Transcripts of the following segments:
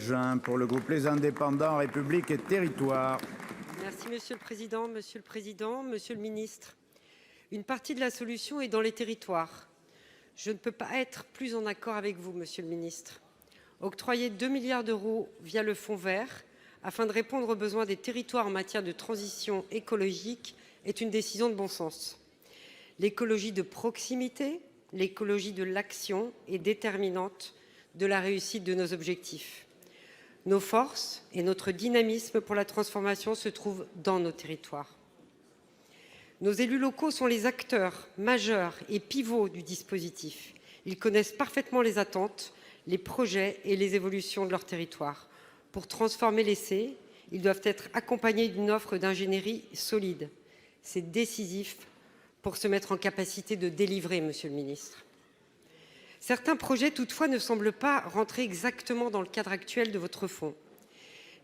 Paoli-Gagin pour le groupe Les Indépendants, République et Territoires. Merci Monsieur le Président, Monsieur le Ministre. Une partie de la solution est dans les territoires. Je ne peux pas être plus en accord avec vous, Monsieur le Ministre. Octroyer 2 milliards d'euros via le Fonds vert afin de répondre aux besoins des territoires en matière de transition écologique est une décision de bon sens. L'écologie de proximité, l'écologie de l'action est déterminante de la réussite de nos objectifs. Nos forces et notre dynamisme pour la transformation se trouvent dans nos territoires. Nos élus locaux sont les acteurs majeurs et pivots du dispositif. Ils connaissent parfaitement les attentes, les projets et les évolutions de leur territoire. Pour transformer l'essai, ils doivent être accompagnés d'une offre d'ingénierie solide. C'est décisif pour se mettre en capacité de délivrer, Monsieur le Ministre. Certains projets, toutefois, ne semblent pas rentrer exactement dans le cadre actuel de votre fonds.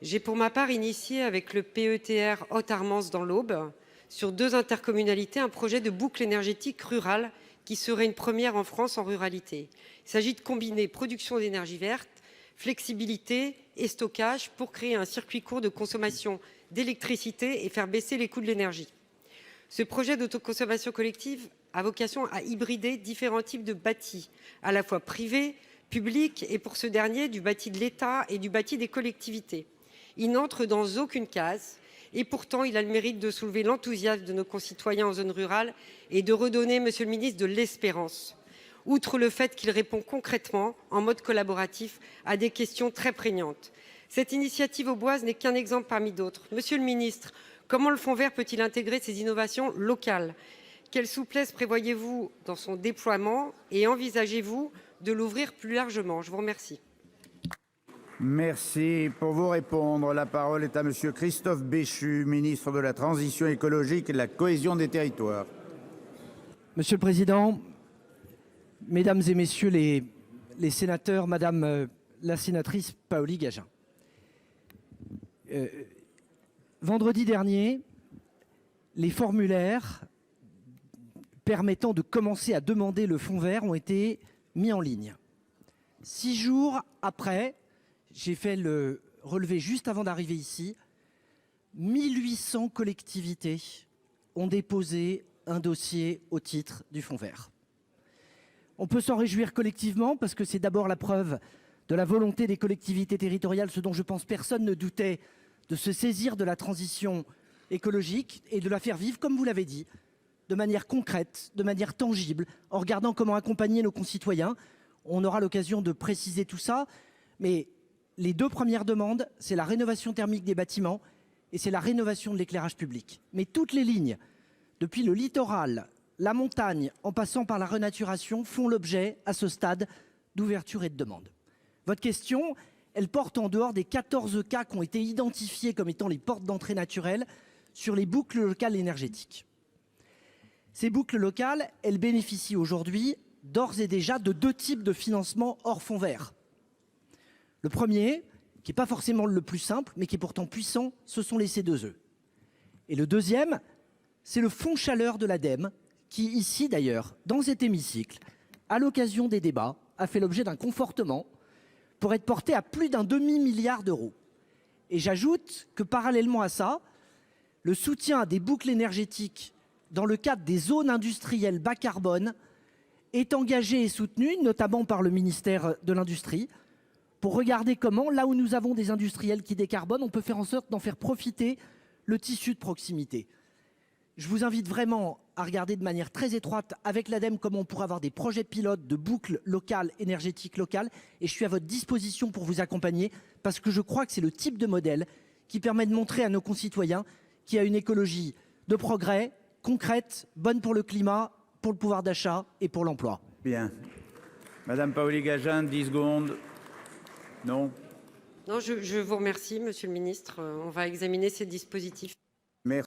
J'ai pour ma part initié avec le PETR Haute-Armance dans l'Aube, sur 2 intercommunalités, un projet de boucle énergétique rurale qui serait une première en France en ruralité. Il s'agit de combiner production d'énergie verte, flexibilité et stockage pour créer un circuit court de consommation d'électricité et faire baisser les coûts de l'énergie. Ce projet d'autoconsommation collective a vocation à hybrider différents types de bâtis, à la fois privés, publics et pour ce dernier du bâti de l'État et du bâti des collectivités. Il n'entre dans aucune case et pourtant il a le mérite de soulever l'enthousiasme de nos concitoyens en zone rurale et de redonner, Monsieur le Ministre, de l'espérance. Outre le fait qu'il répond concrètement, en mode collaboratif, à des questions très prégnantes. Cette initiative auboise n'est qu'un exemple parmi d'autres. Monsieur le Ministre, comment le Fonds vert peut-il intégrer ces innovations locales? Quelle souplesse prévoyez-vous dans son déploiement et envisagez-vous de l'ouvrir plus largement? Je vous remercie. Merci. Pour vous répondre, la parole est à Monsieur Christophe Béchu, ministre de la Transition écologique et de la cohésion des territoires. Monsieur le Président, Mesdames et Messieurs les sénateurs, Madame la sénatrice Paoli-Gagin. Vendredi dernier, les formulaires permettant de commencer à demander le fonds vert ont été mis en ligne. 6 jours après, j'ai fait le relevé juste avant d'arriver ici, 1800 collectivités ont déposé un dossier au titre du fonds vert. On peut s'en réjouir collectivement parce que c'est d'abord la preuve de la volonté des collectivités territoriales, ce dont je pense personne ne doutait, de se saisir de la transition écologique et de la faire vivre, comme vous l'avez dit, de manière concrète, de manière tangible, en regardant comment accompagner nos concitoyens. On aura l'occasion de préciser tout ça, mais les 2 premières demandes, c'est la rénovation thermique des bâtiments et c'est la rénovation de l'éclairage public. Mais toutes les lignes, depuis le littoral, la montagne, en passant par la renaturation, font l'objet, à ce stade, d'ouverture et de demande. Votre question, elle porte en dehors des 14 cas qui ont été identifiés comme étant les portes d'entrée naturelles sur les boucles locales énergétiques. Ces boucles locales, elles bénéficient aujourd'hui, d'ores et déjà, de 2 types de financement hors fonds vert. Le premier, qui n'est pas forcément le plus simple, mais qui est pourtant puissant, ce sont les C2E. Et le deuxième, c'est le fonds chaleur de l'ADEME, qui ici d'ailleurs, dans cet hémicycle, à l'occasion des débats, a fait l'objet d'un confortement pour être porté à plus d'un demi-milliard d'euros. Et j'ajoute que parallèlement à ça, le soutien à des boucles énergétiques dans le cadre des zones industrielles bas carbone est engagé et soutenu, notamment par le ministère de l'Industrie, pour regarder comment, là où nous avons des industriels qui décarbonent, on peut faire en sorte d'en faire profiter le tissu de proximité. Je vous invite vraiment à regarder de manière très étroite avec l'ADEME comment on pourrait avoir des projets pilotes de boucles locales, énergétiques locales. Et je suis à votre disposition pour vous accompagner parce que je crois que c'est le type de modèle qui permet de montrer à nos concitoyens qu'il y a une écologie de progrès, concrète, bonne pour le climat, pour le pouvoir d'achat et pour l'emploi. Bien. Madame Paoli-Gagin, 10 secondes. Non. Non, je vous remercie, Monsieur le Ministre. On va examiner ces dispositifs.